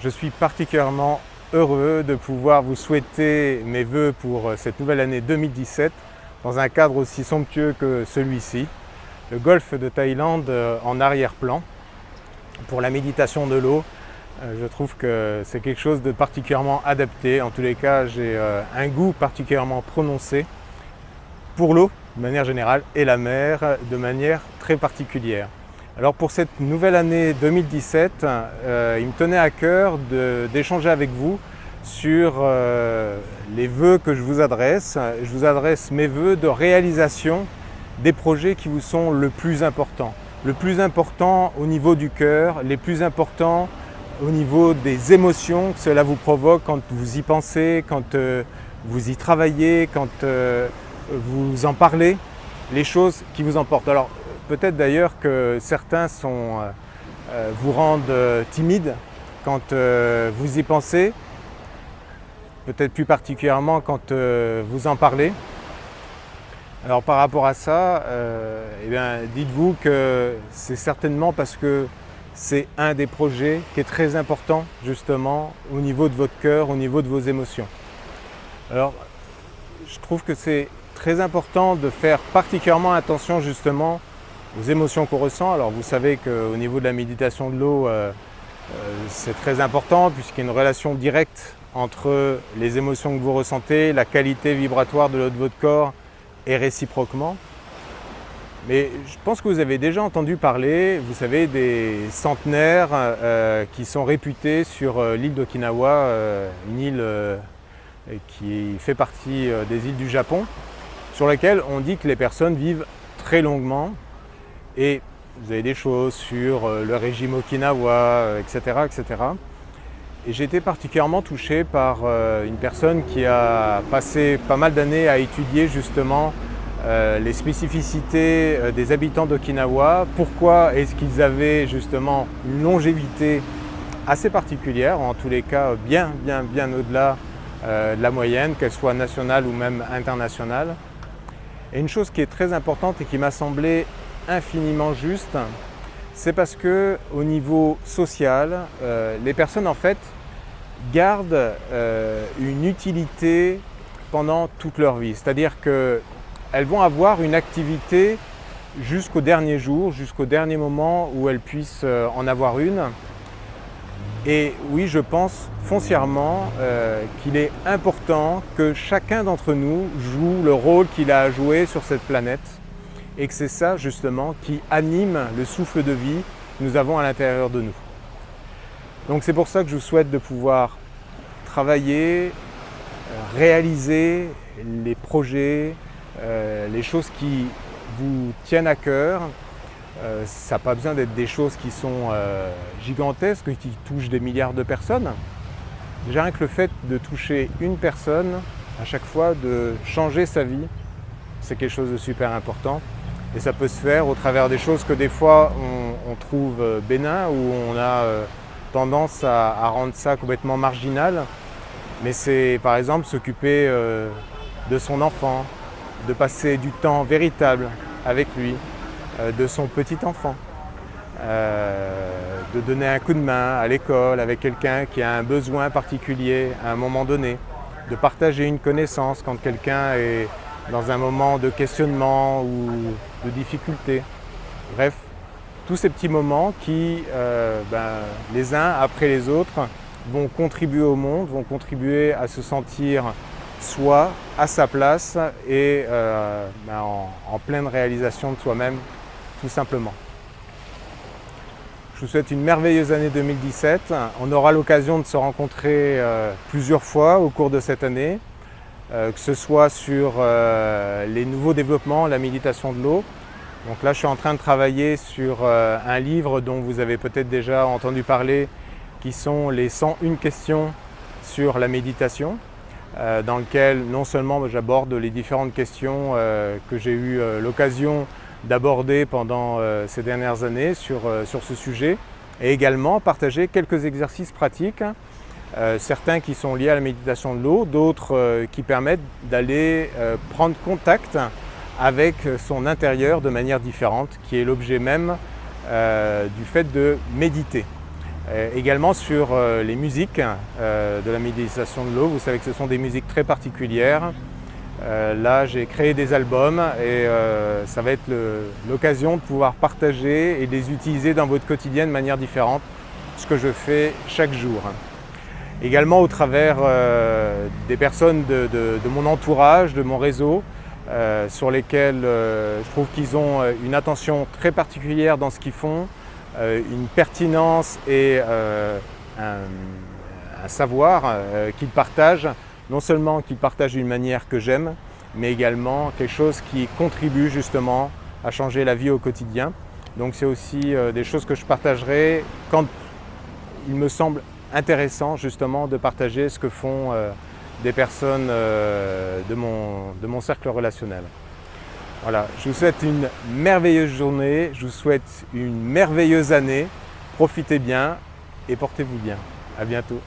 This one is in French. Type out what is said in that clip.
Je suis particulièrement heureux de pouvoir vous souhaiter mes vœux pour cette nouvelle année 2017 dans un cadre aussi somptueux que celui-ci, le golfe de Thaïlande en arrière-plan. Pour la méditation de l'eau, je trouve que c'est quelque chose de particulièrement adapté. En tous les cas, j'ai un goût particulièrement prononcé pour l'eau de manière générale et la mer de manière très particulière. Alors pour cette nouvelle année 2017, il me tenait à cœur d'échanger avec vous sur les vœux que je vous adresse. Je vous adresse mes vœux de réalisation des projets qui vous sont le plus importants. Le plus important au niveau du cœur, les plus importants au niveau des émotions que cela vous provoque quand vous y pensez, quand vous y travaillez, quand vous en parlez, les choses qui vous emportent. Alors peut-être d'ailleurs que certains vous rendent timide quand vous y pensez, peut-être plus particulièrement quand vous en parlez. Alors par rapport à ça, dites-vous que c'est certainement parce que c'est un des projets qui est très important justement au niveau de votre cœur, au niveau de vos émotions. Alors je trouve que c'est très important de faire particulièrement attention justement aux émotions qu'on ressent. Alors vous savez qu'au niveau de la méditation de l'eau, c'est très important puisqu'il y a une relation directe entre les émotions que vous ressentez, la qualité vibratoire de l'eau de votre corps et réciproquement. Mais je pense que vous avez déjà entendu parler, vous savez, des centenaires qui sont réputés sur l'île d'Okinawa, une île qui fait partie des îles du Japon, sur laquelle on dit que les personnes vivent très longuement. Et vous avez des choses sur le régime Okinawa, etc., etc. Et j'ai été particulièrement touché par une personne qui a passé pas mal d'années à étudier justement les spécificités des habitants d'Okinawa. Pourquoi est-ce qu'ils avaient justement une longévité assez particulière, en tous les cas bien au-delà de la moyenne, qu'elle soit nationale ou même internationale. Et une chose qui est très importante et qui m'a semblé infiniment juste, c'est parce que au niveau social, les personnes en fait gardent une utilité pendant toute leur vie. C'est-à-dire qu'elles vont avoir une activité jusqu'au dernier jour, jusqu'au dernier moment où elles puissent en avoir une. Et oui, je pense foncièrement qu'il est important que chacun d'entre nous joue le rôle qu'il a à jouer sur cette planète et que c'est ça justement qui anime le souffle de vie que nous avons à l'intérieur de nous. Donc c'est pour ça que je vous souhaite de pouvoir travailler, réaliser les projets, les choses qui vous tiennent à cœur. Ça n'a pas besoin d'être des choses qui sont gigantesques, qui touchent des milliards de personnes. Déjà rien que le fait de toucher une personne, à chaque fois de changer sa vie, c'est quelque chose de super important. Et ça peut se faire au travers des choses que des fois on trouve bénin, où on a tendance à rendre ça complètement marginal. Mais c'est par exemple s'occuper de son enfant, de passer du temps véritable avec lui, de son petit enfant, de donner un coup de main à l'école avec quelqu'un qui a un besoin particulier à un moment donné, de partager une connaissance quand quelqu'un est dans un moment de questionnement ou de difficulté. Bref, tous ces petits moments qui, les uns après les autres, vont contribuer au monde, vont contribuer à se sentir soi, à sa place et en pleine réalisation de soi-même, tout simplement. Je vous souhaite une merveilleuse année 2017. On aura l'occasion de se rencontrer plusieurs fois au cours de cette année, que ce soit sur les nouveaux développements, la méditation de l'eau. Donc là, je suis en train de travailler sur un livre dont vous avez peut-être déjà entendu parler, qui sont les 101 questions sur la méditation, dans lequel non seulement j'aborde les différentes questions que j'ai eu l'occasion d'aborder pendant ces dernières années sur ce sujet, et également partager quelques exercices pratiques, certains qui sont liés à la méditation de l'eau, d'autres qui permettent d'aller prendre contact avec son intérieur de manière différente, qui est l'objet même du fait de méditer. Également sur les musiques de la méditation de l'eau. Vous savez que ce sont des musiques très particulières. Là, j'ai créé des albums et ça va être l'occasion de pouvoir partager et de les utiliser dans votre quotidien de manière différente, ce que je fais chaque jour. Également au travers des personnes de mon entourage, de mon réseau, sur lesquels je trouve qu'ils ont une attention très particulière dans ce qu'ils font, une pertinence et un savoir qu'ils partagent, non seulement qu'ils partagent d'une manière que j'aime, mais également quelque chose qui contribue justement à changer la vie au quotidien. Donc c'est aussi des choses que je partagerai quand il me semble intéressant justement de partager ce que font des personnes de mon cercle relationnel. Voilà, je vous souhaite une merveilleuse journée, je vous souhaite une merveilleuse année. Profitez bien et portez-vous bien. À bientôt.